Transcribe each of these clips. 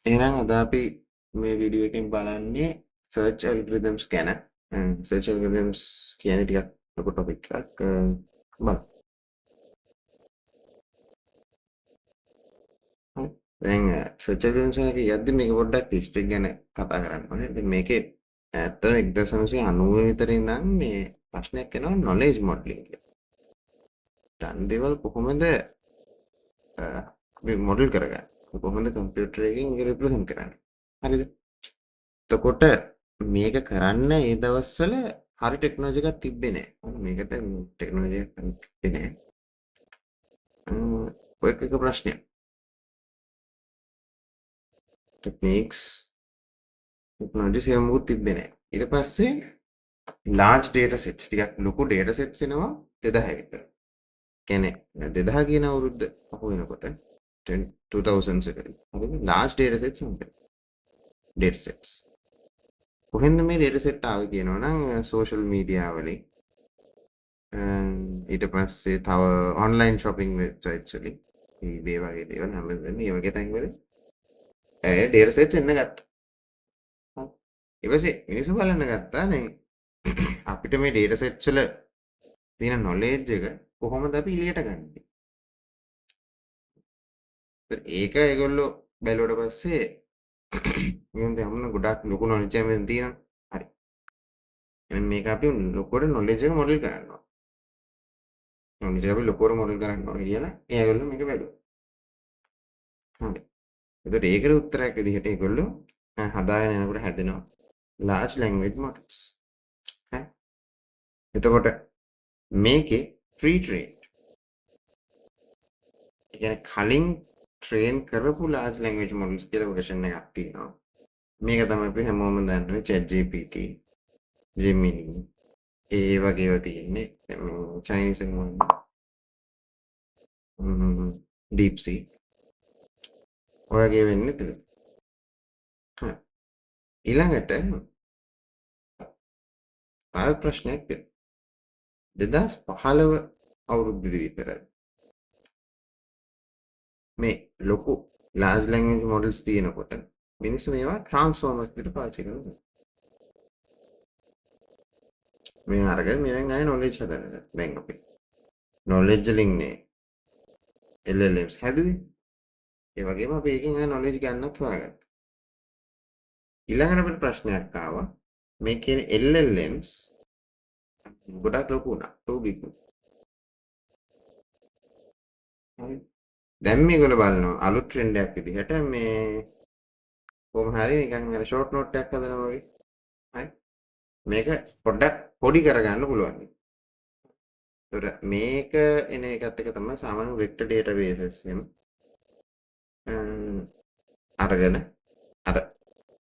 එහෙනම් අද අපි මේ වීඩියෝ එකෙන් බලන්නේ search algorithms ගැන. search algorithms කියන්නේ ටිකක් ලොකු ටොපික් එකක්. බලමු. හරි. දැන් search algorithms එක යද්දි මේක පොඩ්ඩක් history ගැන කතා කරන්න ඕනේ. ඉතින් මේකේ ඇත්තටම 1990 විතර ඉඳන් මේ ප්‍රශ්නයක් එනවා knowledge modeling කියලා. දන්න දේවල් කොහොමද අපි මොඩල් කරගන්නේ? කොහොමද කම්පියුටර් එකකින් ඒක represent කරන්නේ? හරිද? එතකොට මේක කරන්න ඒ දවස්වල හරි ටෙක්නෝලොජි එකක් තිබ්බේ නෑ. මේකට ටෙක්නෝලොජි එකක් තිබ්බේ නෑ. ඔය එක ප්‍රශ්නයක්. ටෙක්නික්ස් ටෙක්නෝලොජිස් එහෙම මොකුත් තිබ්බේ නෑ. ඊට පස්සේ large data sets ටිකක් ලොකු data sets එනවා 2000 විතර. කියන්නේ 2000 කියන අවුරුද්ද අහු වෙනකොට 2000s එකදී. හරිද? large data sets හම්බෙනවා. data sets. කොහෙන්ද මේ data set ආවේ කියනවනම් social media වලින් ඊට පස්සේ තව ඔන්ලයින් shopping websites වලින් eBay වගේ දේවල් හැමදේම මේ වගේ තැන්වල data sets එන්න ගත්තා. ඊට පස්සේ මිනිස්සු බලන්න ගත්තා දැන් අපිට මේ data sets වල තියෙන knowledge එක කොහොමද අපි එළියට ගන්නේ? ඒක ඒගොල්ලෝ බැලුවට පස්සේ මම දැන් ගොඩක් ලොකු knowledge එකක් තියෙනවා. හරි. එහෙනම් මේක අපි ලොකුවට knowledge එක මොඩල් කරනවා. knowledge එක අපි ලොකුවට මොඩල් කරන්න ඕනේ කියලා ඒගොල්ලෝ මේක බැලුවා. හරි. එතකොට ඒකට උත්තරයක් විදිහට ඒගොල්ලෝ හදාගෙන යනකොට හැදෙනවා large language models. හරි. එතකොට මේකේ pre trained ඒ කියන්නේ කලින් train කරපු large language models කියලා version එකක් තියෙනවා. මේක තමයි අපි හැමෝම දන්නේ ChatGPT, Gemini ඒ වගේ ඒවා තියෙන්නේ. Chinese එකම DeepSeek ඔය වගේ වෙන්නේ තියෙනවා. හරි. ඊළඟට ආයෙ ප්‍රශ්නයක් 2015 අවුරුද්දේ විතර මේ ලොකු large language models තියෙනකොට මිනිස්සු මේවා transformers විදිහට පාවිච්චි කරනවා. මේ අරගෙන මෙතෙන් ආයේ knowledge හදන්න. දැන් අපි knowledge වලින් නේ LLMs හැදුවේ. ඒ වගේම අපි එකකින් ආයේ knowledge ගන්නත් හොයාගත්තා. ඊළඟට අපිට ප්‍රශ්නයක් ආවා. මේ කියන LLMs ගොඩක් ලොකු වුණා. too big. හරි. දැන් මේගොල්ලෝ බලනවා අලුත් ට්‍රෙන්ඩ් එකක් විදිහට මේ කොහොම හරි නිකන් අර ෂෝට් නෝට් එකක් හදනවා වගේ. හරි. මේක පොඩ්ඩක් පොඩි කරගන්න පුළුවන්. ඒතර මේක එන එකත් එක තමයි සාමාන්‍ය වෙක්ටර් ඩේටාබේසස් එහෙම අරගෙන අර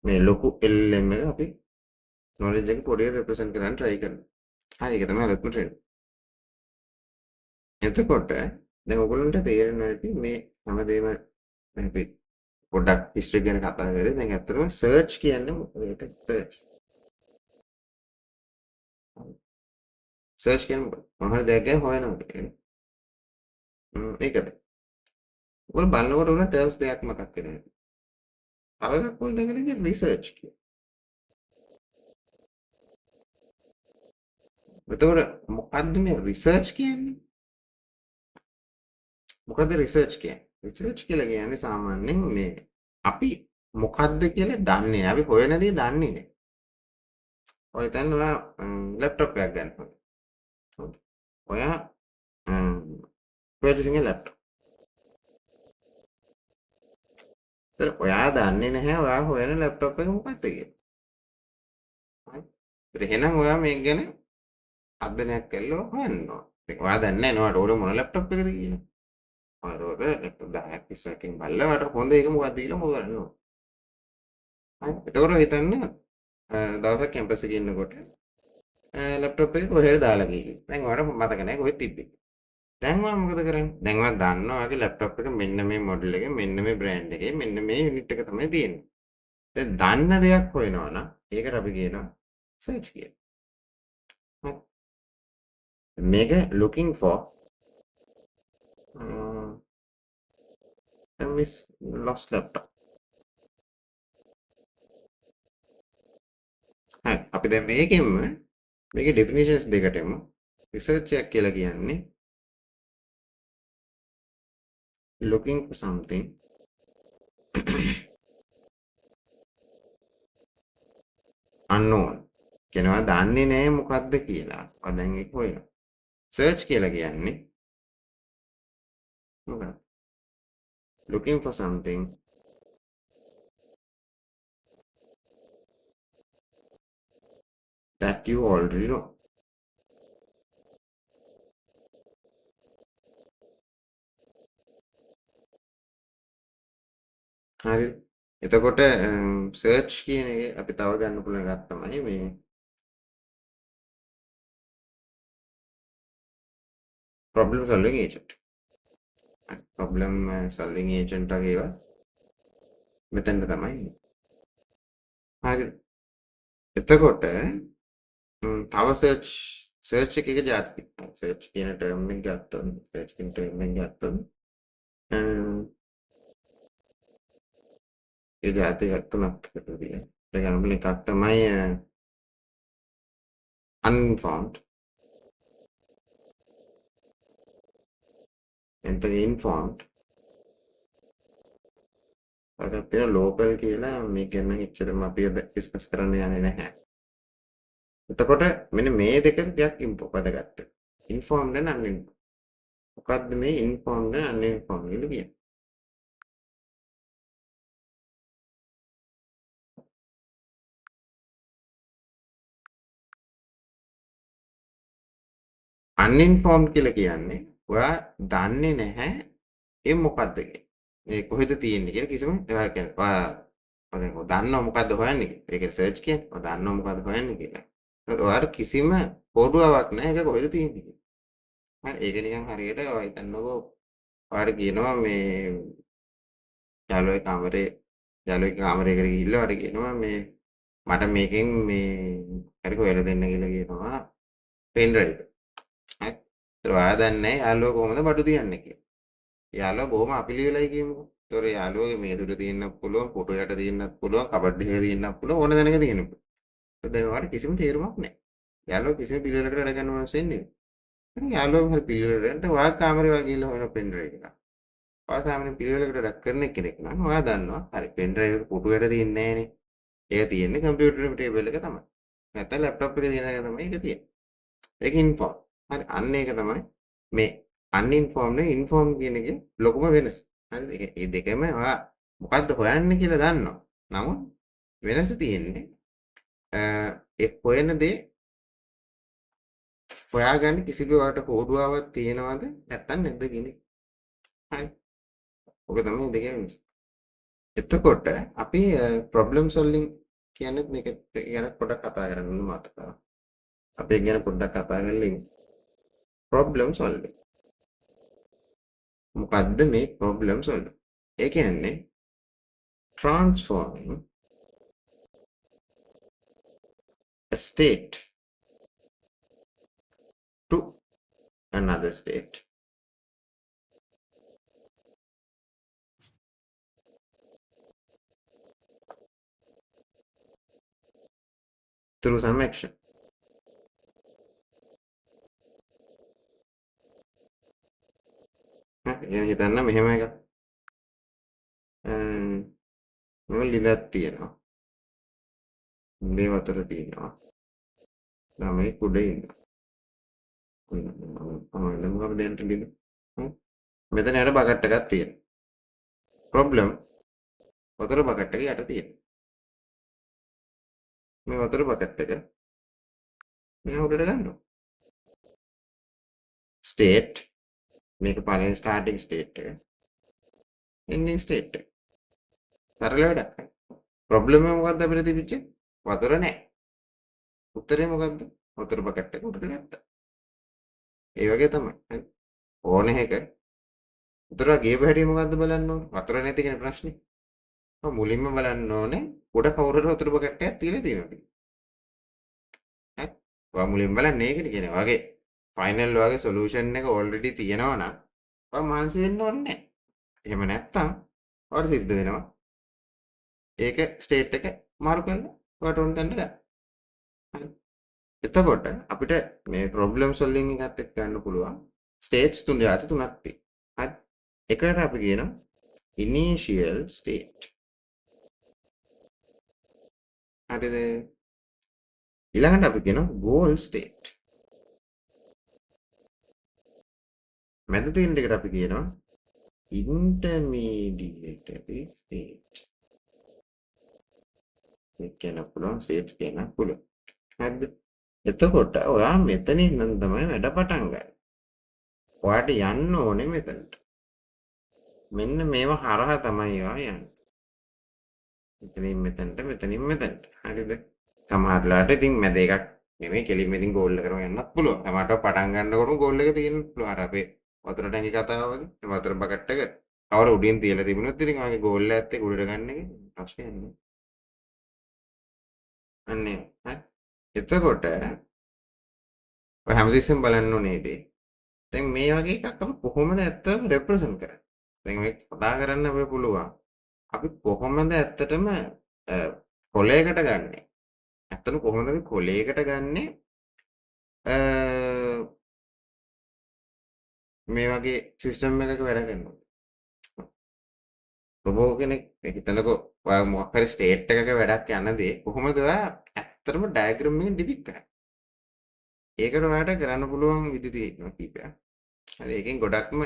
මේ ලොකු LLM එක අපි knowledge එක පොඩියට represent කරන්න try කරනවා. හරි ඒක තමයි අලුත්ම trend. එතකොට දැන් ඔයගොල්ලන්ට තේරෙනවා ඇති මේ හැමදේම අපි පොඩ්ඩක් history ගැන කතා කරේ. දැන් ඇත්තටම search කියන්නේ මොකද? ඒක search. සර්ච් කියන්නේ මොනවද දෙයක් ගැන හොයනවා කියන්නේ. ඒකද. ඔයගොල්ලෝ බලනකොට උන ටර්ම්ස් දෙයක් මතක් වෙනවා. තව එකක් පොල් දෙකට කියන්නේ රිසර්ච් කියන. එතකොට මොකද්ද මේ රිසර්ච් කියන්නේ? මොකද්ද රිසර්ච් කියන්නේ? රිසර්ච් කියලා කියන්නේ සාමාන්‍යයෙන් මේ අපි මොකද්ද කියලා දන්නේ නැහැ. අපි හොයන දේ දන්නේ නැහැ. ඔය දැන් ඔයා ලැප්ටොප් එකක් ගන්න. ඔයා purchasing a laptop. ඒතර ඔයා දන්නේ නැහැ ඔයා හොයන ලැප්ටොප් එක මොකක්ද කියලා. හරි. ඒත් එහෙනම් ඔයා මේක ගැන අධ්‍යයනයක් කළා හොයන්න ඕන. ඔයා දන්නේ නැහැ නෝට ඕන මොන ලැප්ටොප් එකද කියලා. ඔයාලට ලැප්ටොප් 10ක් 20කින් බලලා ඔයාලට හොඳ එක මොකක්ද කියලා හොයන්න ඕන. හරි. එතකොට හිතන්න දවසක් කැම්පස් එකේ ඉන්නකොට ලැප්ටොප් එක කොහෙද දාලා ගිහින්. දැන් ඔයාලට මතක නැහැ කොහෙද තිබ්බේ. දැන් ඔයා මොකද කරන්නේ? දැන් ඔයා දන්නවා ඔයාගේ ලැප්ටොප් එක මෙන්න මේ මොඩල් එකේ මෙන්න මේ බ්‍රෑන්ඩ් එකේ මෙන්න මේ යුනිට් එක තමයි තියෙන්නේ. දැන් දන්න දෙයක් හොයනවා නම් ඒකට අපි කියනවා සර්ච් කියලා. හරි. මේක looking for miss lost laptop. අපි දැන් මේකෙන්ම මේකේ ඩෙෆිනිෂන්ස් දෙකට එමු. රිසර්ච් එකක් කියලා කියන්නේ looking for something unknown. කියනවා දන්නේ නැහැ මොකද්ද කියලා. ඔය දැන් ඒක හොයනවා. සර්ච් කියලා කියන්නේ මොකක්ද? looking for something that you already know. හරිද? එතකොට සර්ච් කියන එක අපි තව ගන්න පුළුවන් එකක් තමයි මේ problem solving agent. problem solving agent වගේ ඒවා මෙතන තමයි ඉන්නේ. හරිද? එතකොට තව සර්ච් එකක જાති සර්ච් කියන ටර්ම් එක ගත්තොත් සර්ච් කියන ටර්ම් එක ගත්තොත් ඒ જાති තුනක් තියෙනවා. ඒ ගන්න එකක් තමයි uninformed and informed. අර අපේ ලෝකල් කියලා මේ ගැන එච්චරම අපි ඩිස්කස් කරන්න යන්නේ නැහැ. එතකොට මෙන්න මේ දෙක ටිකක් වැදගත්. informed and uninformed. මොකද්ද මේ informed and uninformed කියලා කියන්නේ? uninformed කියලා කියන්නේ ඔයා දන්නේ නැහැ ඒ මොකද්ද කියලා. මේ කොහෙද තියෙන්නේ කියලා කිසිම ඔයා කියන්නේ ඔයා දන්නව මොකද්ද හොයන්නේ කියලා. ඒක සර්ච් කියන්නේ. ඔයා දන්නව මොකද්ද හොයන්නේ කියලා. ඔයාට කිසිම පොඩුවක් නැහැ ඒක කොහෙද තියෙන්නේ කියලා. හරි ඒක නිකන් හරියට ඔයා හිතන්නකෝ ඔයාට කියනවා මේ යාළුවෙක් කාමරයකට ගිහිල්ලා ඔයාට කියනවා මේ මට මේකෙන් මේ හරි හොයලා දෙන්න කියලා කියනවා පෙන් ඩ්‍රයිව් එක. හරි. ඒතර ඔයා දන්නේ නැහැ යාළුවා කොහොමද බඩු තියන්නේ කියලා. යාළුවා බොහොම අපිලිවෙලයි කියමුකෝ. ඒතර යාළුවගේ මේදුර තියෙන්නත් පුළුවන්, ෆොටෝ යට තියෙන්නත් පුළුවන්, කබඩ් එකේ තියෙන්නත් පුළුවන් ඕන දැනක තියෙන්න පුළුවන්. ඒත් දැන් ඔයාලට කිසිම තේරුමක් නැහැ. යාළුවා කිසිම පිළිවෙලකට වැඩ කරන මිනිස්සු ඉන්නේ. ඉතින් යාළුවා හරි පිළිවෙලකට දැන් ඔයා කාමරේ වගේ ගිහලා හොයන පෙන් ඩ්‍රයිව් එක. ඔයා සාමාන්‍ය පිළිවෙලකට වැඩ කරන කෙනෙක් නම් ඔයා දන්නවා හරි පෙන් ඩ්‍රයිව් එක ෆොටෝ යට තියෙන්නේ නැහනේ. ඒක තියෙන්නේ කම්පියුටර් ටේබල් එක තමයි. නැත්නම් ලැප්ටොප් එකේ තියෙන එක තමයි ඒක තියෙන්නේ. ඒක ඉන්ෆෝම්. හරි අන්න ඒක තමයි මේ uninformed informed කියන එකේ ලොකුම වෙනස. හරිද? මේ දෙකම ඔයා මොකද්ද හොයන්නේ කියලා දන්නවා. නමුත් වෙනස තියෙන්නේ ඒ හොයන දේ හොයාගන්න කිසිදුවට හෝඩුවාවක් තියෙනවද නැත්නම් නැද්ද කියන එක. හරි. ඔක තමයි දෙකේ වෙනස. එතකොට අපි problem solving කියන්නේ මේක ගැන පොඩ්ඩක් කතා කරන්න මතක. අපි ගැන පොඩ්ඩක් කතා කරලා problem solving. මොකද්ද මේ problem solving? ඒ කියන්නේ transforming a state to another state through some action. يعني හිතන්න මෙහෙම එකක්. මම ලිඳක් තියෙනවා. මේ වතුර තියෙනවා. ළමයි කුඩ ඉන්නවා. මම මොකක්ද දෙන්න ලිඳ? මෙතන යට බකට් එකක් තියෙනවා. ප්‍රොබ්ලම් වතුර බකට් එක යට තියෙනවා. මේ වතුර බකට් එක මේ උඩට ගන්නවා. ස්ටේට් මේක පළවෙනි ස්ටාර්ටින් ස්ටේට් එක. එන්ඩින් ස්ටේට් එක. සරල වැඩක්. ප්‍රොබ්ලම් එක මොකද්ද අපිට තිබිච්ච? වතුර නැහැ. උත්තරේ මොකද්ද? වතුර බකට් එක උඩට ගත්තා. ඒ වගේ තමයි. ඕන එක වතුර ගේපු හැටි මොකද්ද බලන්න ඕනේ. වතුර නැති කියන ප්‍රශ්නේ. ඔව් මුලින්ම බලන්න ඕනේ උඩ කවුරුර වතුර බකට් එකක් තියලා තියෙනවද? හරි. ඔයා මුලින්ම බලන්නේ ඒකද කියන්නේ. ඔයාගේ ෆයිනල් ඔයාගේ සොලියුෂන් එක ඔල්රෙඩි තියෙනවා නම් ඔයා මහන්සි වෙන්න ඕනේ නැහැ. එහෙම නැත්තම් ඔයාට සිද්ධ වෙනවා ඒක ස්ටේට් එක මාරු කරලා ඔයාට ඕන තැනට ගන්න. හරි. එතකොට අපිට මේ ප්‍රොබ්ලම් සොල්විං එකත් එක්ක ගන්න පුළුවන් ස්ටේට්ස් තුන જાති තුනක් තියෙනවා. හරි. එකට අපි කියනවා ඉනිෂියල් ස්ටේට්. හරිද? ඊළඟට අපි කියනවා ගෝල් ස්ටේට්. මැද තියෙන දෙකට අපි කියනවා ඉන්ටර්මීඩියටරි ස්ටේට්. මේ කියන පුළුවන් ස්ටේට්ස් කියන පුළුවන්. හරිද? එතකොට ඔයා මෙතනින් ඉඳන් තමයි වැඩ පටන් ගන්න. ඔයාට යන්න ඕනේ මෙතනට. මෙන්න මේව හරහා තමයි ඔයා යන්නේ. මෙතනින් මෙතනට මෙතනින් මෙතනට. හරිද? සමහර වෙලාවට ඉතින් මැද එකක් නෙමෙයි කෙලින්ම ඉතින් ගෝල් එකට යන්නත් පුළුවන්. සමහරට පටන් ගන්නකොටම ගෝල් එක තියෙන්න පුළුවන්. අර අපේ වතුර ටැංකිය කතාව වගේ වතුර බකට් එක කවර උඩින් තියලා තිබුණොත් ඉතින් ඔයගේ ගෝල් එකත් එක්ක උඩට ගන්න එක ප්‍රශ්නයක් නෑ. අන්නේ හරි. එතකොට ඔය හැමතිස්සෙම බලන්න ඕනේ ඉතින්. දැන් මේ වගේ එකක් අපි කොහොමද ඇත්තටම රෙප්‍රසන්ට් කරන්නේ? දැන් මේක කතා කරන්න අපිට පුළුවන්. අපි කොහොමද ඇත්තටම කොලයකට ගන්නෙ? ඇත්තටම කොහොමද අපි කොලයකට ගන්නෙ? මේ වගේ සිස්ටම් එකක වැඩ කරනවා. රොබෝ කෙනෙක් හිතනකො ඔයා මොකක් හරි ස්ටේට් එකක වැඩක් යනදී කොහොමද ඔයා ඇත්තටම ඩයග්‍රෑම් එකෙන් ඩිපික්ට් කරන්නේ? ඒකට ඔයාලට කරන්න පුළුවන් විදි තියෙනවා කීපයක්. හරි ඒකෙන් ගොඩක්ම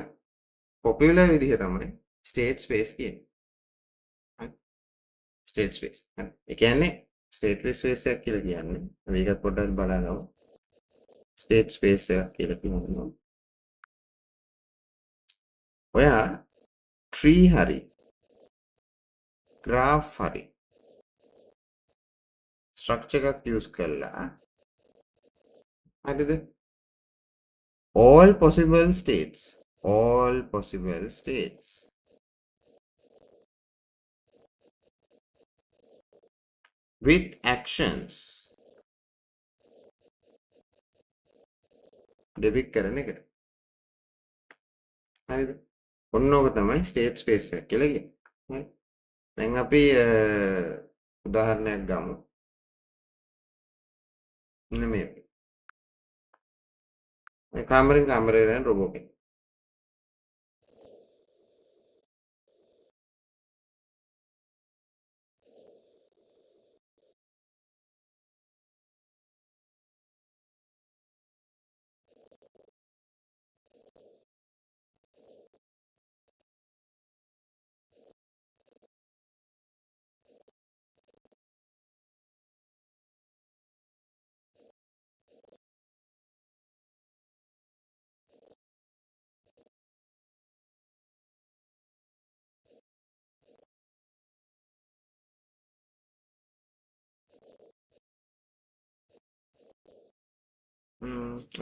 පොපියුලර් විදිහ තමයි ස්ටේට් ස්පේස් කියන්නේ. හරි ස්ටේට් ස්පේස්. හරි. ඒ කියන්නේ ස්ටේට් ස්පේස් එකක් කියලා කියන්නේ මේකත් පොඩ්ඩක් බලනවා. ස්ටේට් ස්පේස් එකක් කියලා කියනවා. ඔයා ට්‍රී හරි graph හරි ස්ට්‍රක්චර් එකක් යූස් කරලා හරිද all possible states with actions debit කරන එක හරිද ඔන්න ඕක තමයි ස්ටේට් ස්පේස් එක කියලා කියන්නේ හරි දැන් අපි උදාහරණයක් ගමු මෙන්න මේ කාමරෙන් කාමරේ යන රොබෝ කෙනෙක්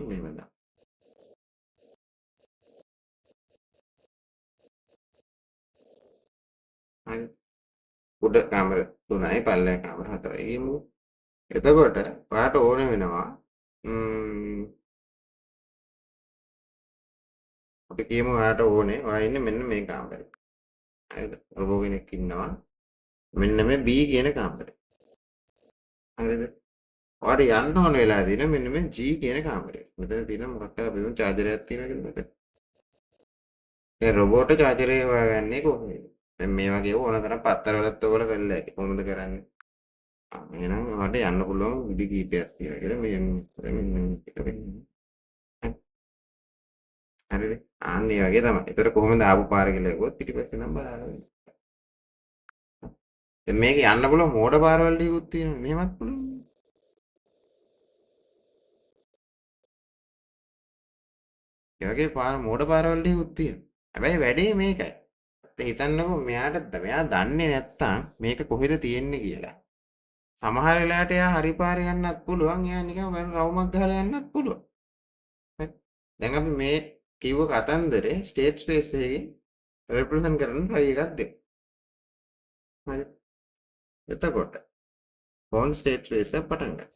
මෙහෙම දා හරි උඩ කාමර 3යි පල්ලෙහා කාමර 4යි ගියමු එතකොට ඔයාට ඕන වෙනවා අපි කියමු ඔයාට ඕනේ ඔයා ඉන්නේ මෙන්න මේ කාමරේ හරිද රොබෝ කෙනෙක් ඉන්නවා මෙන්න මේ B කියන කාමරේ හරිද ඔයාට යන්න ඕන වෙලා තියෙන මෙන්න මේ G කියන කාමරේ මෙතන තියෙන මොකක්ද අපි වුන් චාර්ජරයක් තියෙනවා කියලා මෙතන දැන් රොබෝට චාර්ජරය හොයාගන්නේ කොහොමද දැන් මේ වගේ ඕන තරම් පත්තරවලත් ඔයගොල්ලෝ කරලා ඇති කොහොමද කරන්නේ එහෙනම් ඔයාලට යන්න පුළුවන් විදි කීපයක් තියෙනවා කියලා මෙන්න එක වෙන්නේ හරිද අන්න ඒ වගේ තමයි ඒතර කොහොමද ආපු පාර කියලා කිව්වොත් පිටිපස්සේ නම් බලාගෙන දැන් මේක යන්න පුළුවන් මෝඩ පාරවල් ටිකුත් තියෙනවා මෙහෙමත් පුළුවන් ඒ වගේ පාර මෝඩ පාරවල් ටිකුත් තියෙනවා හැබැයි වැඩේ මේකයි හිතන්නකෝ මෙයා දන්නේ නැත්තම් මේක කොහෙද තියෙන්නේ කියලා සමහර වෙලාවට එයා හරි පාරේ යන්නත් පුළුවන් එයා නිකන් වෙන රවුමක් ගහලා යන්නත් පුළුවන් හරි දැන් අපි මේ කිව්ව කතන්දරේ ස්ටේට් ස්පේස් එකකින් රෙප්‍රසන්ට් කරන්න try එකක් දෙමු හරි එතකොට කොහොම ස්ටේට් ස්පේස් එක පටන් ගන්න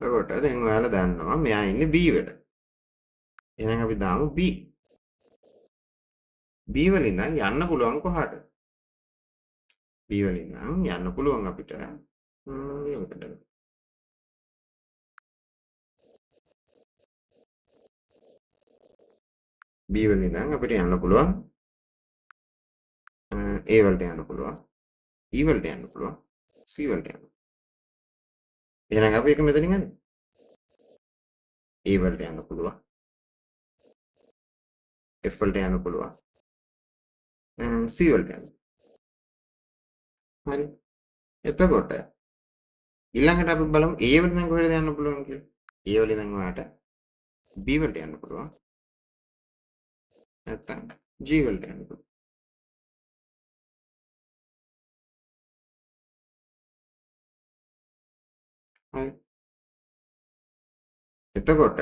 එතකොට දැන් ඔයාලා දන්නවා මෙයා ඉන්නේ B වල එහෙනම් අපි දාමු B B වලින් නම් යන්න පුළුවන් කොහාට B වලින් නම් යන්න පුළුවන් අපිට. ඒකට. B වලින් නම් අපිට යන්න පුළුවන්. A වලට යන්න පුළුවන්. E වලට යන්න පුළුවන්. C වලට යන්න. එහෙනම් අපි එක මෙතනින් හරි. A වලට යන්න පුළුවන්. F වලට යන්න පුළුවන්. C වලට යන්න. හරි. එතකොට ඊළඟට අපි බලමු A වලින් දැන් කොහෙද යන්න පුළුවන් කියලා. A වලින් දැන් ඔයාලට B වලට යන්න පුළුවන්. නැත්තම් G වලට යන්න පුළුවන්. හරි. එතකොට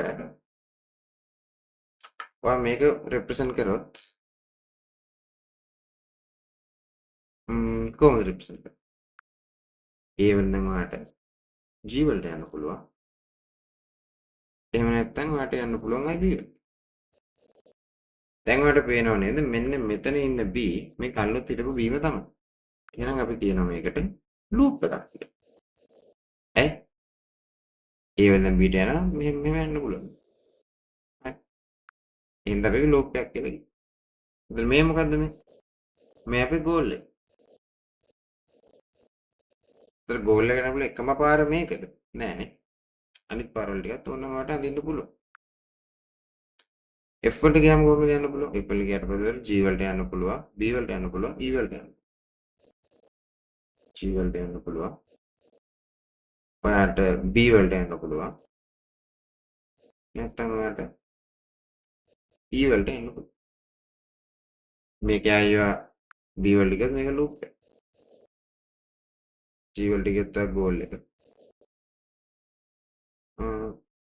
ඔයා මේක රෙප්‍රසන්ට් කරොත් කොහොමද රෙප්‍රසන්ට් කරන්නේ? A වලින් දැන් ඔයාලට G වලට යන්න පුළුවන්. එහෙම නැත්නම් ඔයාලට යන්න පුළුවන් IB වලට. දැන් ඔයාලට පේනව නේද මෙන්න මෙතන ඉන්න B මේ කල්ලොත් හිටපු B ම තමයි. එහෙනම් අපි කියනවා මේකට ලූප් එකක් කියලා. ඇයි? A වලින් B ට යනවා මෙහෙම යන්න පුළුවන්. හරි. එහෙනම් අපි ලූප් එකක් කියලා කියනවා. එතන මේ මොකද්ද මේ? මේ අපේ ගෝල් එක. ඒතර ගෝල් එකට අපිට එකම පාර මේකද? නෑනේ. අනිත් පාරවල ටිකත් ඕනම වට අඳින්න පුළුවන්. F වලට ගියාම කොහොමද යන්න පුළුවන්? F වලට ගියාට පස්සේ G වලට යන්න පුළුවන්, B වලට යන්න පුළුවන්, E වලට යන්න. G වලට යන්න පුළුවන්. ඔයාලට B වලට යන්න පුළුවන්. නැත්නම් ඔයාලට E වලට යන්න පුළුවන්. මේක ආයෙවා B වලට ගියොත් මේක ලූප් එක. G වලට ගියොත් ගෝල් එක.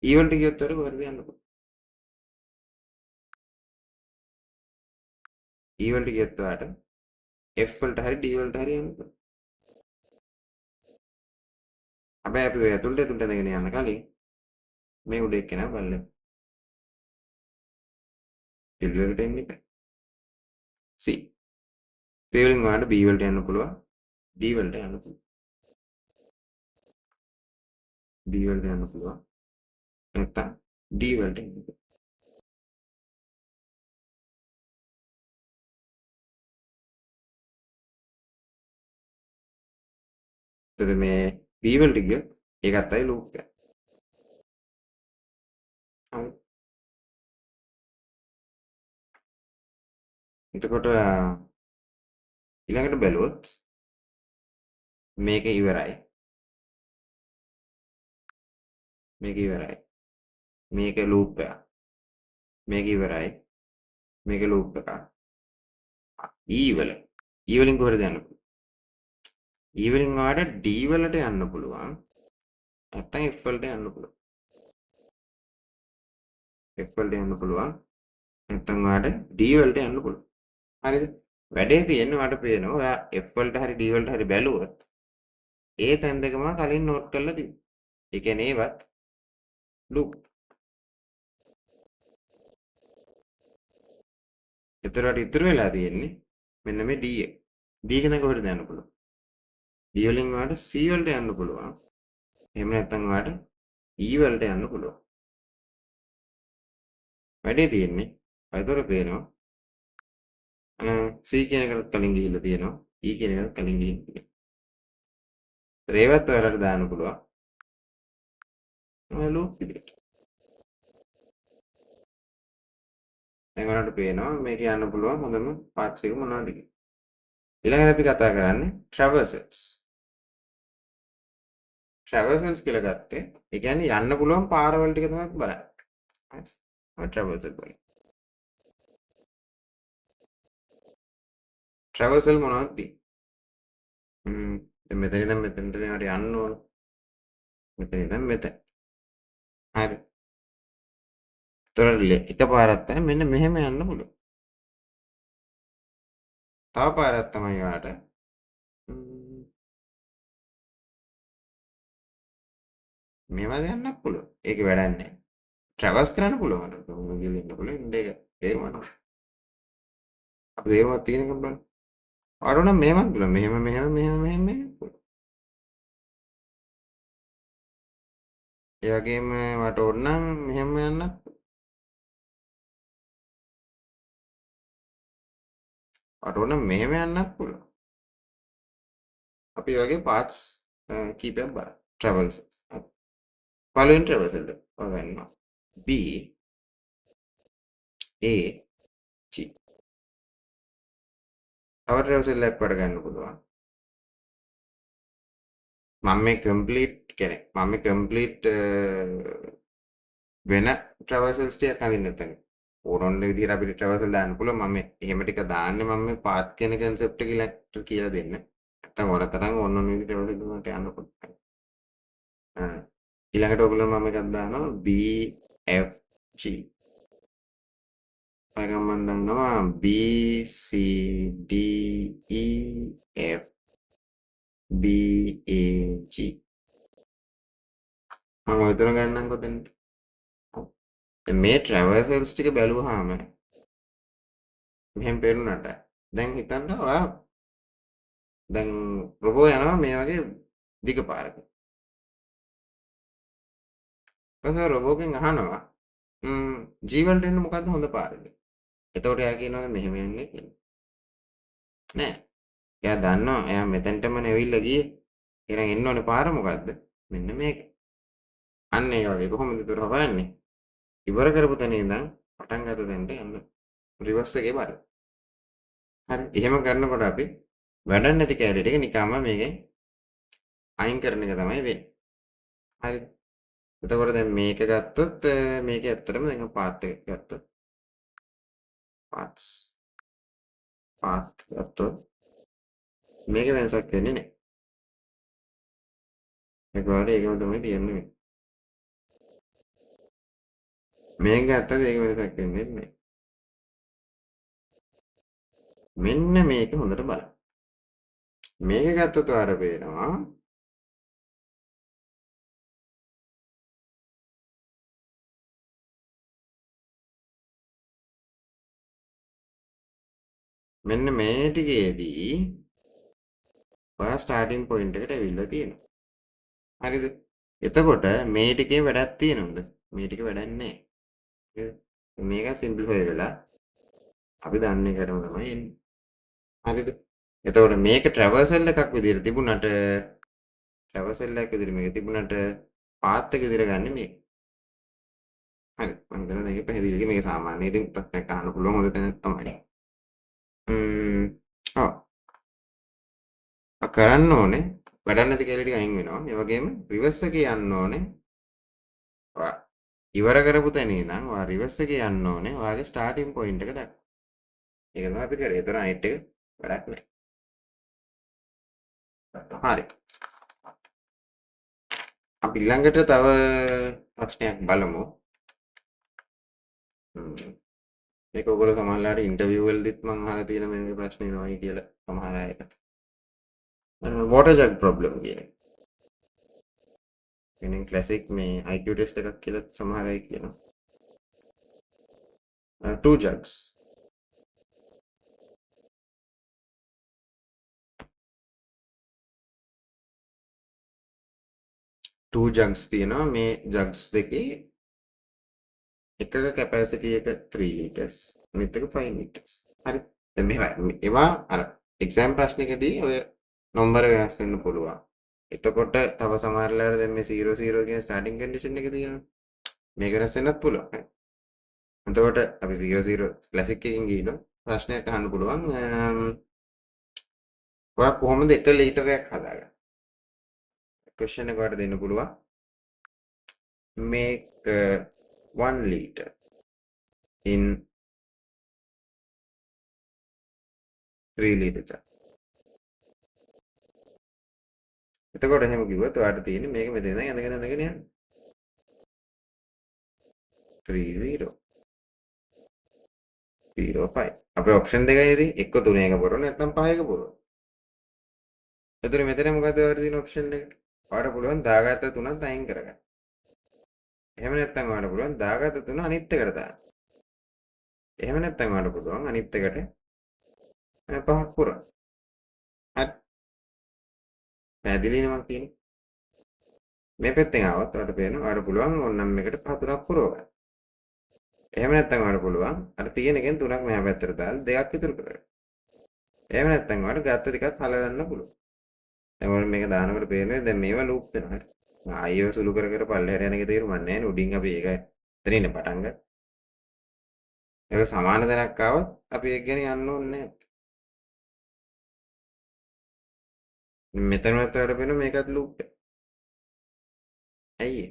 E වලට ගියොත් කොහෙද යන්න පුළුවන්? E වලට ගියොත් ඔයාලට F වලට හරි D වලට හරි යන්න පුළුවන්. හැබැයි අපි ඔය ඇතුළට ඇඳගෙන යන්න කලින් මේ උඩ එක්කෙනා බලන්න. L වලට එන්න එපා. C. P වලින් ඔයාලට B වලට යන්න පුළුවන්. D වලට යන්න පුළුවන්. B වලට යන්න පුළුවන්. නැත්නම් D වලට යන්න පුළුවන්. එතකොට මේ B වලට ගියොත් ඒකත් අයි ලූප් එක. හරි. එතකොට ඊළඟට බැලුවොත් මේක ඉවරයි. මේක ඉවරයි. මේක ලූප් එකක්. මේක ඉවරයි. මේක ලූප් එකක්. E වල. E වලින් කොහෙද යන්න පුළුවන්? E වලින් ඔයාලට D වලට යන්න පුළුවන්. නැත්නම් F වලට යන්න පුළුවන්. F වලට යන්න පුළුවන්. නැත්නම් ඔයාලට D වලට යන්න පුළුවන්. හරිද? වැඩේ තියෙන්නේ මට පේනවා ඔයා F වලට හරි D වලට හරි බැලුවොත් ඒ තැන් දෙකම කලින් නෝට් කරලා තිබ්බා. ඒ කියන්නේ ඒවත් ලූප්. එතරම් ඉතුරු වෙලා තියෙන්නේ මෙන්න මේ D එක. D එක දැන් කොහෙද යන්න පුළුවන්? D වලින් ඔයාලට C වලට යන්න පුළුවන්. එහෙම නැත්නම් ඔයාලට E වලට යන්න පුළුවන්. වැඩේ තියෙන්නේ අයතොර පේනවා. C කියන එකට කලින් ගිහිල්ලා තියෙනවා. E කියන එකට කලින් ගිහින් තියෙනවා. ඒවත් ඔයාලට දාන්න පුළුවන්. ලූප් විදියට. දැන් ඔයාලට පේනවා මේක යන්න පුළුවන් හොඳම පාර්ට්ස් එක මොනවද කියලා. ඊළඟට අපි කතා කරන්නේ traversals. traversals කියලා ගත්තේ ඒ කියන්නේ යන්න පුළුවන් පාරවල් ටික තමයි බලන්නේ. හරි. ඔය traversal බලන්න. traversal මොනවද තියෙන්නේ? දැන් මෙතන ඉඳන් මෙතනට යන්න ඕන. මෙතන ඉඳන් මෙතන. හරි. එකපාරක් තමයි මෙන්න මෙහෙම යන්න පුළුවන්. තව පාරක් තමයි ඔයාලට මේවා යන්නත් පුළුවන්. ඒක වැඩක් නැහැ. ට්‍රැවර්ස් කරන්න පුළුවන්. කොහොමද ගිහින් ඉන්න පුළුවන්. ඉන්න එක තේරුණාද? අපි තේරුමක් තියෙනකම් බලන්න. ඔයාලට නම් මෙහෙමත් පුළුවන්. මෙහෙම පුළුවන්. ඒ වගේම ඔයාලට ඕන නම් මෙහෙම යන්නත් ඔයාලට ඕන නම් මෙහෙම යන්නත් පුළුවන්. අපි වගේ පාත්ස් කීපයක් බලමු. travels. පළවෙනි travels එකට ඔයගන්නවා. B A G. තව travels එකක් වඩ ගන්න පුළුවන්. මම මේ කම්ප්ලීට් කෙනෙක්. මම මේ කම්ප්ලීට් වෙන travels ටිකක් අඳින්න නැතන. ඕනොන්න විදිහට අපිට travels දාන්න පුළුවන්. මම එහෙම ටික දාන්නේ මම මේ පාත් කියන concept එක කියලා දෙන්න. නැත්තම් ඔයාලා තරම් ඕන විදිහට travels දුන්නට යන්න පුළුවන්. ඊළඟට ඔයගොල්ලෝ මම එකක් දානවා B F G. මම දන්නවා B C D E F B A G. මම ඔය තුන ගන්නම්කෝ දැන්. මේ traversals ටික බැලුවාම මෙහෙම පේනුනට දැන් හිතන්න ඔයා දැන් රොබෝ යනවා මේ වගේ දිග පාරක. ඊපස්සේ රොබෝගෙන් අහනවා ජීවන්ට එන්න මොකද්ද හොඳ පාරද? එතකොට එයා කියනවා මෙහෙම යන්නේ කියලා. නෑ. එයා දන්නවා එයා මෙතනටම ඇවිල්ලා ගියේ. එහෙනම් එන්න ඕනේ පාර මොකද්ද? මෙන්න මේක. අන්න ඒ වගේ කොහොමද ඒතර හොයන්නේ? ඉවර කරපු තැන ඉඳන් පටන් ගත්ත තැනට යන්න රිවර්ස් එකේ බලන්න. හරි. එහෙම කරනකොට අපි වැඩක් නැති කැලේ ටික නිකම්ම මේකෙන් අයින් කරන එක තමයි වෙන්නේ. හරිද? එතකොට දැන් මේක ගත්තොත් මේක ඇත්තටම දැන් පාත් එක ගත්තොත් පාත්ස් පාත් ගත්තොත් මේක වෙනසක් වෙන්නේ නැහැ. ඒක වගේ ඒකම තමයි තියන්නේ. මේක ගත්තද ඒක වෙනසක් වෙන්නේ නැහැ. මෙන්න මේක හොඳට බලන්න. මේක ගත්තොත් ඔයාලට පේනවා මෙන්න මේ ටිකේදී ඔයා ස්ටාර්ටින් පොයින්ට් එකට ඇවිල්ලා තියෙනවා. හරිද? එතකොට මේ ටිකේ වැඩක් තියෙනවද? මේ ටික වැඩක් නැහැ. හරිද? මේක සිම්ප්ලිෆයි වෙලා අපි දන්නේ කරමු තමයි එන්නේ. හරිද? එතකොට මේක traversal එකක් විදිහට තිබුණාට traversal එකක් විදිහට මේක තිබුණාට පාත් එක විදිහට ගන්න මේක. හරි. මම හිතනවා මේක පැහැදිලි. මේක සාමාන්‍ය ඉතින් ප්‍රශ්නයක් අහන්න පුළුවන් හොඳ තැනක් තමයි. කරන්න ඕනේ වැඩක් නැති කැලේ ටික අයින් වෙනවා. ඒ වගේම රිවර්ස් එකේ යන්න ඕනේ. ඔයා ඉවර කරපු තැන ඉඳන් ඔයා රිවර්ස් එකේ යන්න ඕනේ. ඔයාගේ ස්ටාර්ටින් පොයින්ට් එක දක්වා. ඒක තමයි අපි කරේ. ඒතර අයිට් එක වැඩක් නැහැ. හරි. අපි ළඟට තව ප්‍රශ්නයක් බලමු. මේක ඔයගොල්ලෝ සමහරලාට ඉන්ටර්විව් වලදීත් මම අහලා තියෙන මේ ප්‍රශ්නේ නෝයි කියලා සමහර අයට. water jug problem කියන එක. මෙන්න ක්ලාසික් මේ IQ ටෙස්ට් එකක් කියලා සමහර අය කියනවා. Two jugs. Two jugs තියෙනවා මේ jugs දෙකේ එකක capacity එක 3 liters අනිත් එක 5 liters. හරි. දැන් මෙහෙමයි. ඒවා අර exam ප්‍රශ්නකදී ඔය නම්බර වෙනස් වෙන්න පුළුවන්. එතකොට තව සමහරලාට දැන් මේ 0 0 කියන starting condition එක තියෙනවා. මේක වෙනස් වෙන්නත් පුළුවන්. එතකොට අපි 0 0 classic එකකින් ගිහින් ප්‍රශ්නයක් අහන්න පුළුවන්. ඔයා කොහොමද 1 ලීටරයක් හදාගන්නේ? question එක වලට දෙන්න පුළුවන්. make 1 liter in 3 liter jug. එතකොට එහෙම කිව්වොත් ඔයාලට තියෙන්නේ මේක මෙතන ඉඳන් ඇඳගෙන යන්න. 30 05. අපේ ඔප්ෂන් දෙකයි ඉතින් එක්ක 3 එක පුරවන්න නැත්නම් 5 එක පුරවන්න. එතකොට මෙතන මොකද ඔයාලට තියෙන ඔප්ෂන් එක? ඔයාලට පුළුවන් දාගත්ත 3ත් අයින් කරගන්න. එහෙම නැත්නම් ඔයාලට පුළුවන් දාගත්ත 3 අනිත් එකට දාන්න. එහෙම නැත්නම් ඔයාලට පුළුවන් අනිත් එකට 5ක් පුරවන්න. පැහැදිලිනේ මම කියන්නේ. මේ පැත්තෙන් ආවොත් ඔයාලට පේනවා ඔයාලට පුළුවන් ඕනනම් මේකට පහ තුනක් පුරව ගන්න. එහෙම නැත්නම් ඔයාලට පුළුවන් අර තියෙන එකෙන් තුනක් මෙහා පැත්තට දාලා දෙකක් ඉතුරු කරගන්න. එහෙම නැත්නම් ඔයාලට ගත්ත ටිකත් හලගන්න පුළුවන්. දැන් ඔයාලට මේක දානකොට පේනවා දැන් මේවා ලූප් වෙනවා. හරි. ආයෙව සුළු කර කර පල්ලෙහාට යන එක තේරුම්ක් නැහැ නේ. උඩින් අපි ඒක එතනින් පටන් ගන්න. ඒක සමාන තැනක් ආවොත් අපි ඒක ගැන යන්න ඕනේ නැහැ. මෙතනවත් ඔයාලට පේනවා මේකත් ලූප් එක. ඇයි ඒ?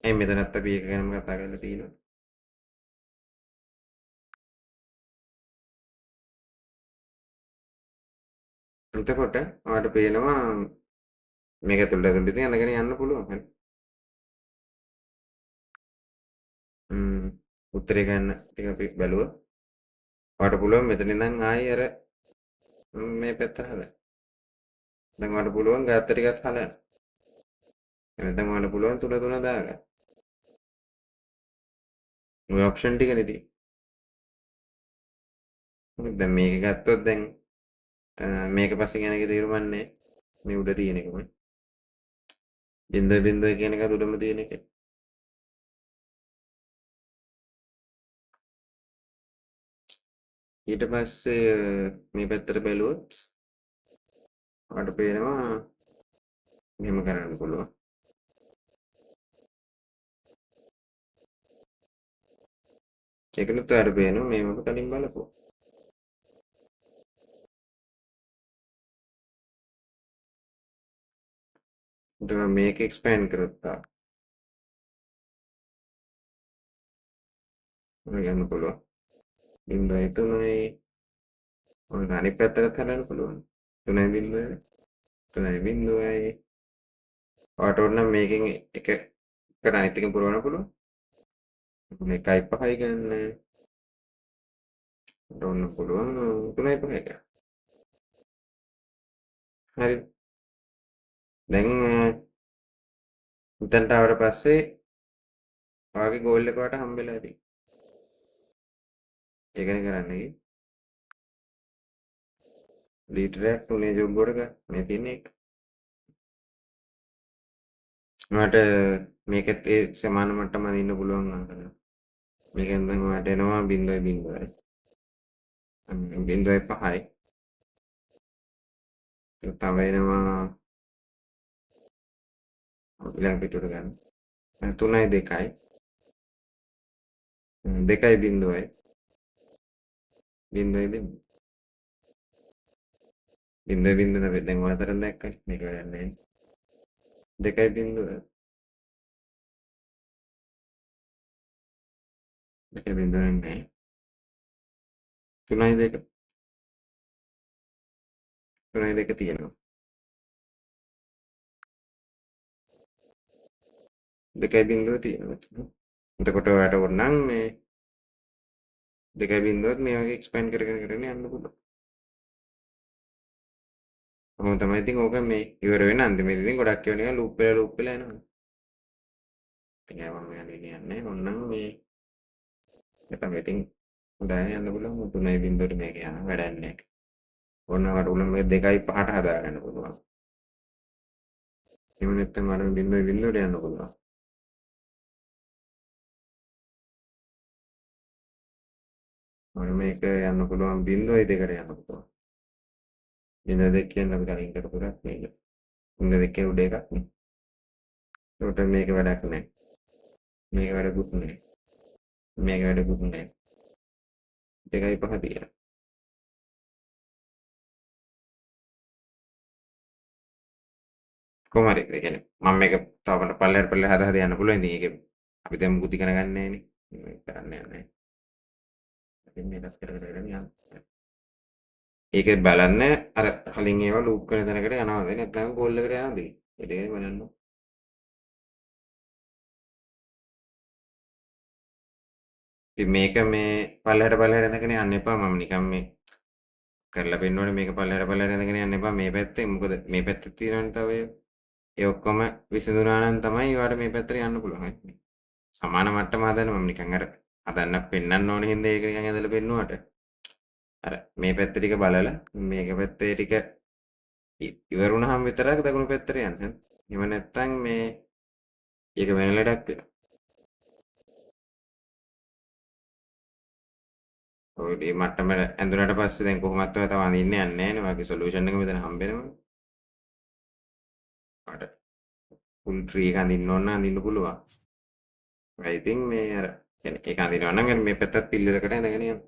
ඇයි මෙතනත් අපි ඒක ගැනම කතා කරලා තියෙනවා. එතකොට ඔයාලට පේනවා මේක ඇතුළට ඉතින් ඇඳගෙන යන්න පුළුවන්. හරි. උත්තරේ ගන්න ටික අපි බැලුවා. ඔයාලට පුළුවන් මෙතන ඉඳන් ආයෙ අර මේ පැත්තට හදන්න. දැන් ඔයාලට පුළුවන් ගාත්ත ටිකත් හලන්න. නැත්නම් ඔයාලට පුළුවන් තුන තුන දාගන්න. ඔය ඔප්ෂන් ටිකනේ තියෙන්නේ. දැන් මේක ගත්තොත් දැන් මේක පස්සේ යන එක තේරුම් ගන්නෑ. මේ උඩ තියෙන එකමයි. බින්දුව බින්දුව කියන එක උඩම තියෙන එක. ඊට පස්සේ මේ පැත්තට බැලුවොත් ඔයාලට පේනවා මෙහෙම කරන්න පුළුවන්. ඒකලුත් ඔයාලට පේනවා මේ මොකද කලින් බලපුවා. ඊට මේක එක්ස්පෑන්ඩ් කරොත් ගන්න පුළුවන්. බින්දුවයි තුනයි ඔය අනිත් පැත්තකට හදන්න පුළුවන්. 3 බින්දුවයි 3 බින්දුවයි ඔයාලට ඕන නම් මේකෙන් එක එකට අනිත් එකෙන් පුරවන්න පුළුවන්. මේකයි පහයි ගන්න. ඔන්න පුළුවන් 3යි 5යි ගන්න. හරි. දැන් මෙතනට ආවට පස්සේ ඔයාගේ ගෝල් එක ඔයාලට හම්බෙලා ඇති. ඒකනේ කරන්නේ. ලීටරයක් 3 ජොබ් වලක මේ තියෙන එක. මට මේකත් ඒ සමාන මට්ටමක ඉන්න පුළුවන් අහන්න. මේකෙන් දැන් ඔයාලට එනවා 0.0යි. 0.5යි. තව එනවා ඊළඟ පිටුවට ගන්න. 3යි 2යි. 2යි 0යි. 0යි 0. 0යි 0 නෙවෙයි දැන් ඔය අතරෙන් දැක්කනේ මේක වෙන්නේ. 2යි 0. 2යි 0 නෙවෙයි. 3යි 2. 3යි 2 තියෙනවා. 2යි 0 තියෙනවා. එතකොට ඔයාලට ඕනනම් මේ 2යි 0ත් මේ වගේ එක්ස්පෑන්ඩ් කරගෙන යන්න පුළුවන්. කොහොම තමයි ඉතින් ඕක මේ ඉවර වෙන අන්තිමේදී ඉතින් ගොඩක් ඒවා නිකන් ලූප් වෙලා යනවා. ඉතින් ඒවා මම කියන්නේ ඕනනම් මේ නැත්නම් ඉතින් හොඳයි යන්න පුළුවන් 3යි 0ට මේක යන වැඩක් නැහැ. ඕනකට උන මේ 2යි 5ට හදාගන්න පුළුවන්. එහෙම නැත්නම් අර 0යි 0ට යන්න පුළුවන්. මම මේක යන්න පුළුවන් 0යි 2ට යන්න පුළුවන්. 0.2 කියන්නේ අපි කලින් කරපු එකක් මේක. 0.2 උඩ එකක් නේ. ඒකට මේක වැඩක් නැහැ. මේක වැඩකුත් නැහැ. මේක වැඩකුත් නැහැ. 2යි 5 තියෙනවා. කොහොම හරි ඒ කියන්නේ මම මේක තව පල්ලෙහාට හදා යන්න පුළුවන්. ඉතින් ඒක අපි දැන් මුකුත් ඉගෙන ගන්න නැහැ නේ. මේක කරන්න යන්නේ. ඉතින් මේකත් කරගෙන යන්න. ඒකෙත් බලන්න අර කලින් ඒවා ලූප් වෙන තැනකට යනවද නැත්නම් ගෝල් එකට යනවද? ඒ දෙකම බලන්න. ඉතින් මේක මේ පල්ලෙහාට ඉඳගෙන යන්න එපා. මම නිකන් මේ කරලා පෙන්නනවනේ මේක පල්ලෙහාට ඉඳගෙන යන්න එපා මේ පැත්තේ. මොකද මේ පැත්තේ තියෙනවනේ තව ඒ ඔක්කොම විසඳුනා නම් තමයි ඔයාලට මේ පැත්තට යන්න පුළුවන්. සමාන මට්ටම හදන්න මම නිකන් අර හදන්න පෙන්නන්න ඕනේ හින්දා ඒක නිකන් ඇදලා පෙන්නුවට අර මේ පැත්ත ටික බලලා මේක පැත්තේ ටික ඉවරුණාම විතරක් දකුණු පැත්තට යන්න. එහෙම නැත්නම් මේ ඒක වෙන ලඩක් වෙනවා. ඔය මේ මට්ටමට ඇඳුනට පස්සේ දැන් කොහොමත් ඔය තව අඳින්න යන්නේ නැහැ නේ. ඔයගේ සොලියුෂන් එක මෙතන හම්බෙනවා. මට ෆුල් ට්‍රී එක අඳින්න ඕන නම් අඳින්න පුළුවන්. I think මේ අර يعني ඒක අඳිනවා නම් මේ පැත්තත් පිල්ලරකට ඇඳගෙන යන්න.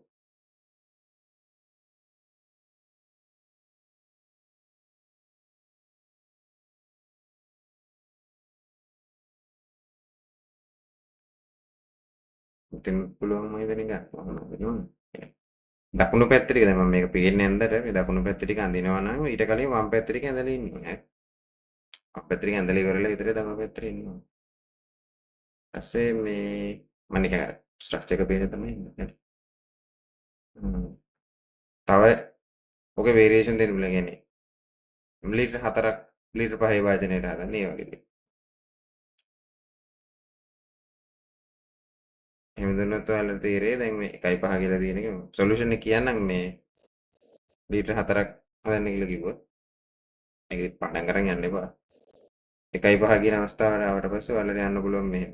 ඉතින් පුළුවන් මම හිතන්නේ ගන්න ඕන. දකුණු පැත්ත ටික දැන් මම මේක පේන්නේ නැන්දට මේ දකුණු පැත්ත ටික අඳිනවා නම් ඊට කලින් වම් පැත්ත ටික ඇඳලා ඉන්න ඕනේ. වම් පැත්ත ටික ඇඳලා ඉවරලා විතරේ දකුණු පැත්තට ඉන්න ඕනේ. ඊපස්සේ මේ මම නිකන් ස්ට්‍රක්චර් එක පේන තමයි ඉන්නේ. තව ඔගේ වේරියේෂන් දෙන්න බුල කියන්නේ මිලිමීටර් 4ක් මිලිමීටර් 5 වාදනයට හදන්නේ ඒ වගේ. එහෙම දුන්නොත් ඔයාලට තේරෙයි දැන් මේ 1.5 කියලා තියෙන එක සොලියුෂන් එක කියන්නම් මේ මිලිමීටර් 4ක් හදන්න කියලා කිව්වොත් ඒක පටන් ගන්න යන්න එපා. 1.5 කියන අවස්ථාවට ආවට පස්සේ ඔයාලට යන්න පුළුවන් මෙහෙම.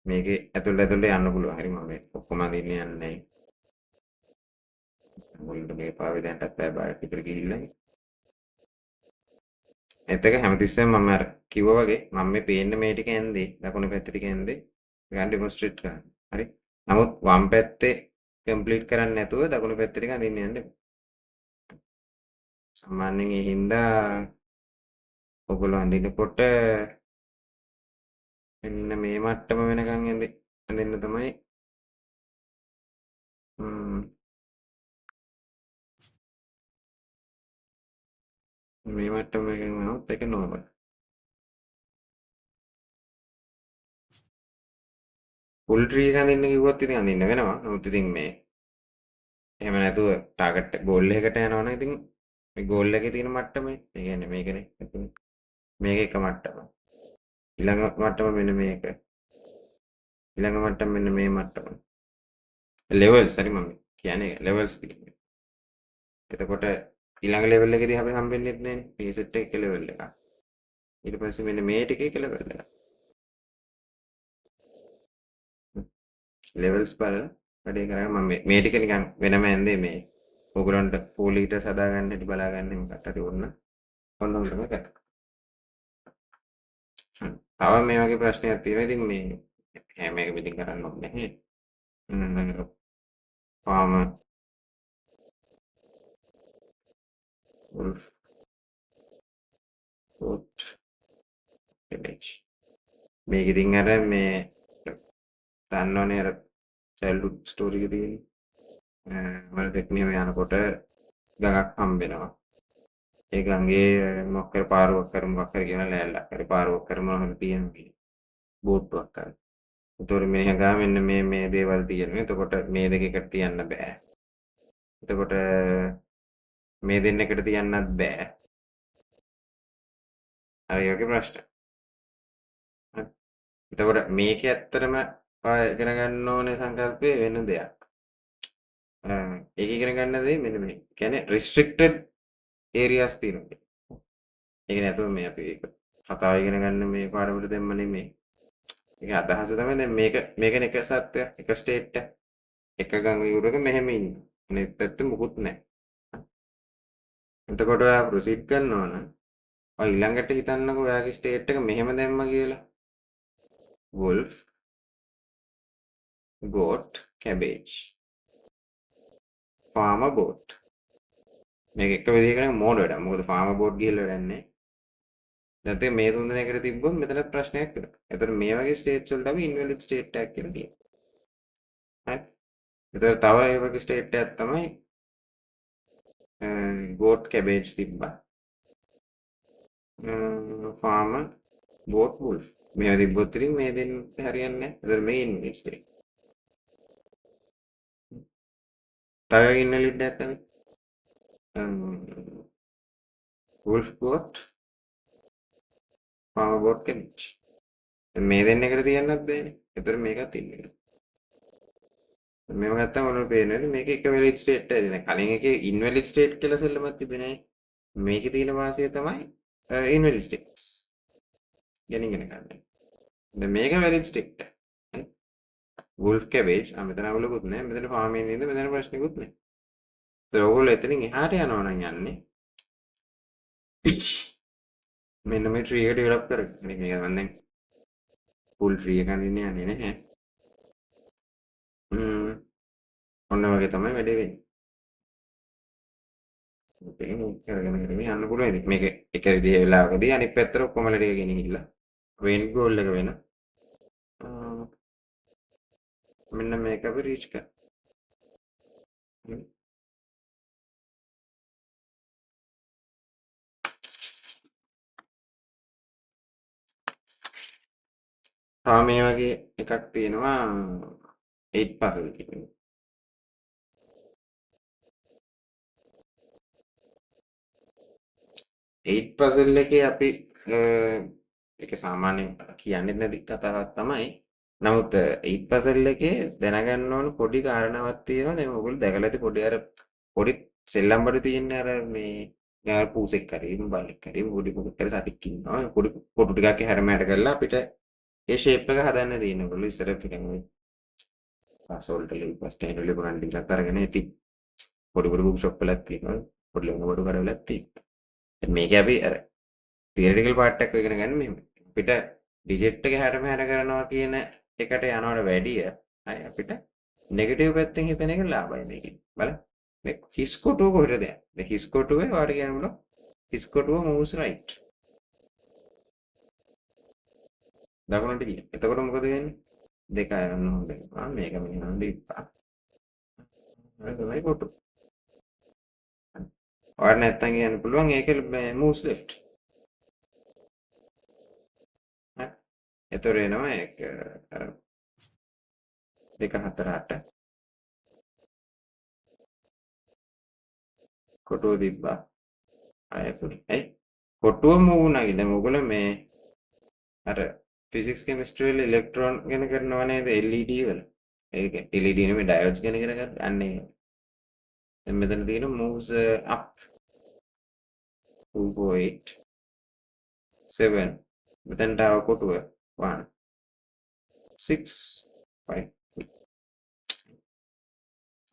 මේකේ ඇතුළට යන්න පුළුවන්. හරි මම මේ ඔක්කොම අදින්න යන්නේ නැහැ. මුලින්ම මේ පාවෙ දැන්ටත් බය බය විතර ගිහිල්ලා. එතක හැමතිස්සෙම මම අර කිව්වා වගේ මම මේ පේන්න මේ ටික ඇන්දේ දකුණු පැත්ත ටික ඇන්දේ ගන්න ඩෙමොන්ස්ට්‍රේට් කරන්න. හරි. නමුත් වම් පැත්තේ කම්ප්ලීට් කරන්නේ නැතුව දකුණු පැත්ත ටික අදින්න යන්න එපා. සාමාන්‍යයෙන් ඒ හින්දා ඔයගොල්ලෝ අඳිනකොට මෙන්න මේ මට්ටම වෙනකන් ඇඳෙන්න තමයි මේ මට්ටම එකෙන් වුණොත් ඒක නෝමල්. ෆුල් ට්‍රී එක අඳින්න කිව්වොත් ඉතින් අඳින්න වෙනවා. නමුත් ඉතින් මේ එහෙම නැතුව ටාගට් ගෝල් එකකට යනවා නම් ඉතින් මේ ගෝල් එකේ තියෙන මට්ටමනේ. ඒ කියන්නේ මේකනේ. මේක එක මට්ටම. ඊළඟ මට්ටම මෙන්න මේක. ඊළඟ මට්ටම මෙන්න මේ මට්ටම. ලෙවල්ස් හරි මම කියන්නේ ලෙවල්ස් තියෙනවා. එතකොට ඊළඟ ලෙවල් එකේදී අපි හම්බෙන්නේ නැහැනේ. මේ සෙට් එකේ ලෙවල් එක. ඊට පස්සේ මෙන්න මේ ටිකේ ලෙවල් එක. ලෙවල්ස් බලලා වැඩේ කරගෙන මම මේ ටික නිකන් වෙනම ඇන්දේ මේ ඕගොල්ලන්ට පූල් ලීටර්ස් හදාගන්න හැටි බලාගන්න මොකට හරි ඔන්න තමයි කරන්නේ. තව මේ වගේ ප්‍රශ්නයක් තියෙනවා. ඉතින් මේ හැම එක පිටින් කරන්න ඕනේ නැහැ. farmer wolf goat cabbage මේක ඉතින් අර මේ දන්නවනේ අර චයිල්ඩ්හුඩ් ස්ටෝරි එක තියෙන්නේ. වලට එක්නියම යනකොට ගඟක් හම්බෙනවා. ඒ ගඟේ මොකක් කර පාරුවක් කර මොකක් කර කියන ලෑල්ලක් කර පාරුවක් කර මොනවද තියෙන්නේ බෝට්ටුවක් කර. ඒතකොට මේ ගා මෙන්න මේ දේවල් තියෙනවා. එතකොට මේ දෙක එකට තියන්න බෑ. එතකොට මේ දෙන්න එකට තියන්නත් බෑ. අර ඒ වගේ ප්‍රශ්න. එතකොට මේක ඇත්තටම ඉගෙන ගන්න ඕනේ සංකල්පය වෙන දෙයක්. ඒක ඉගෙන ගන්න දේ මෙන්න මේ. කියන්නේ restricted areas තියෙනවා. ඒක නැතුව මේ අපි ඒක කතාව ඉගෙන ගන්න මේ පාඩමට දෙන්න නෙමෙයි. ඒක අදහස තමයි දැන් මේකනේ එක සත්‍යයක් එක ස්ටේට් එක ගඟ යුරක මෙහෙම ඉන්න. අනිත් පැත්ත මුකුත් නැහැ. එතකොට ඔයා ප්‍රොසීඩ් කරනවා නම් ඔය ඊළඟට හිතන්නකෝ ඔයාගේ ස්ටේට් එක මෙහෙම දැම්ම කියලා. wolf goat cabbage farmer boat මේක එක විදිහකට මෝඩ වැඩක්. මොකද farmer boat ගිහිල්ලා වැඩක් නැහැ. දැන් මේ තුන් දෙනෙක්ට තිබ්බොත් මෙතන ප්‍රශ්නයක් වෙනවා. එතකොට මේ වගේ ස්ටේට්ස් වලට අපි ඉන්වැලිඩ් ස්ටේට් එකක් කියලා කියනවා. හරි. එතකොට තව ඒ වගේ ස්ටේට් එකක් තමයි goat cabbage තිබ්බා. farmer goat wolf. මේවා තිබ්බොත් ඉතින් මේ දෙන්න හරියන්නේ නැහැ. එතකොට මේ ඉන්වැලිඩ් ස්ටේට්. තව ඉන්වැලිඩ් එකක් තමයි wolf goat ෆාම බෝඩ් කැඩිච්ච. මේ දෙන්නකට තියන්නත් බෑනේ. ඒතර මේකත් ඉන්නේ. මේව ගත්තම ඔන්න පේනවාද මේක එක වැලිඩ් ස්ටේට් එකයි. දැන් කලින් එකේ ඉන්වැලිඩ් ස්ටේට් කියලා සෙල්ලමක් තිබුණේ නැහැ. මේකේ තියෙන වාසිය තමයි ඉන්වැලිඩ් ස්ටේට්ස්. ගෙනිගෙන ගන්න. දැන් මේක වැලිඩ් ස්ටේට්. වුල්ෆ් කැබේජ් මෙතන අවුලකුත් නැහැ. මෙතන ෆාමින් ඉඳන් මෙතන ප්‍රශ්නකුත් නැහැ. ඒතර ඕගොල්ලෝ එතනින් එහාට යනවා නම් යන්නේ. මෙන්න මේ ට්‍රී එක ඩෙවලොප් කරගන්න. මේක මම දැන් ෆුල් ට්‍රී එකක් අඳින්න යන්නේ නැහැ. ඔන්න වගේ තමයි වැඩේ වෙන්නේ. කරගෙන යන්න පුළුවන්. ඉතින් මේක එක විදිහේ වෙලාවකදී අනිත් පැත්තට ඔක්කොම ලඩේ ගෙනහිල්ලා වෙන් ගෝල් එක වෙන. මෙන්න මේක අපි රීච් කරා. තව මේ වගේ එකක් තියෙනවා 8 puzzle කියන්නේ. 8 puzzle එකේ අපි ඒක සාමාන්‍යයෙන් කියන්නේ නැති කතාවක් තමයි. නමුත් 8 puzzle එකේ දැනගන්න ඕන පොඩි කාරණාවක් තියෙනවා. දැන් ඔයගොල්ලෝ දැකලා ඇති පොඩි අර පොඩි සෙල්ලම් බඩු තියෙන්නේ අර මේ යාර පූසෙක් කරේ බලෙක් කරේ පොඩි පොඩි කර සතික් ඉන්නවා. පොඩි පොඩු ටිකක් හැරම හැර කරලා අපිට ඒ ෂේප් එක හදන්න තියෙනවා. ඔයගොල්ලෝ ඉස්සර ටිකක් මේ පාස්වර්ඩ් වල ස්ටෑන්ඩ් වල පුරන් ටිකක් අරගෙන ඉති පොඩි පොඩි බුක් ෂොප් වලක් තියෙනවා. පොඩි ලොකු බඩු කඩවලක් තියෙනවා. මේක අපි අර තියරිටිකල් පාර්ට් එක ඉගෙන ගන්න මෙහෙම. අපිට ඩිජිට් එක හැරම හැර කරනවා කියන එකට යනවට වැඩිය අපිට නෙගටිව් පැත්තෙන් හිතන එක ලාභයි මේකෙන්. බලන්න. මේ හිස් කොටුව කොහෙද යන්නේ? දැන් හිස් කොටුවේ වාට කියනවලු හිස් කොටුව moves right. දකුණට ගියා. එතකොට මොකද වෙන්නේ? දෙක යන්න හොඳ වෙනවා. මේක මෙහෙම දීප්පා. හරි තමයි කොටු. ඔයාලට නැත්තම් කියන්න පුළුවන් ඒක moves left. හරි. එතකොට එනවා ඒක අර 2 4 8 කොටුව තිබ්බා. ආයෙත් ඇයි කොටුව මූව් වුණා කියලා. දැන් ඔයගොල්ලෝ මේ අර ෆිසික්ස් කෙමිස්ට්‍රි වල ඉලෙක්ට්‍රෝන ගැන කරනවා නේද LED වල. ඒක LED නෙමෙයි ඩයෝඩ්ස් ගැන ඉගෙන ගත්ත. අන්න ඒක. දැන් මෙතන තියෙන moves up 2.8 7 මෙතනට ආව කොටුව 1 6 5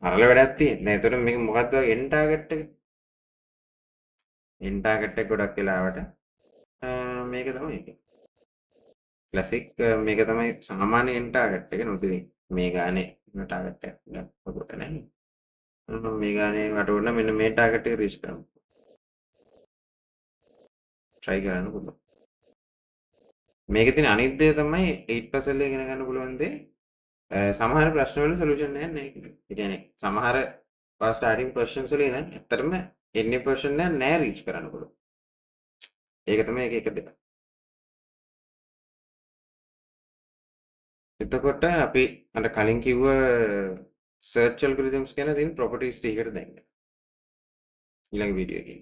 අරල වැඩක් තියෙන්නේ. එතකොට මේක මොකද්ද වගේ එන් ටාගට් එක? එන් ටාගට් එක ගොඩක් වෙලාවට මේක තමයි ඒක. ක්ලාසික් මේක තමයි සාමාන්‍ය එන් ටාගට් එක. නමුත් ඉතින් මේ ගානේ ටාගට් එක ගන්නකොට නැහැ. මේ ගානේ වටවන්න මෙන්න මේ ටාගට් එක රීච් කරමු. try කරන්න පුළුවන්. මේකේ තියෙන අනිත් දේ තමයි 8 puzzle එක ඉගෙන ගන්න පුළුවන් දේ. සමහර ප්‍රශ්න වල සොලියුෂන් නැහැ නේ. ඒ කියන්නේ සමහර ස්ටාර්ටින් questions වල ඉඳන් ඇත්තටම එන්නේ question එක නෑ රීච් කරන්න පුළුවන්. ඒක තමයි එක දෙක. එතකොට අපි අර කලින් කිව්ව search algorithms ගැන තියෙන properties ටිකට දැන් ඊළඟ වීඩියෝ එකේ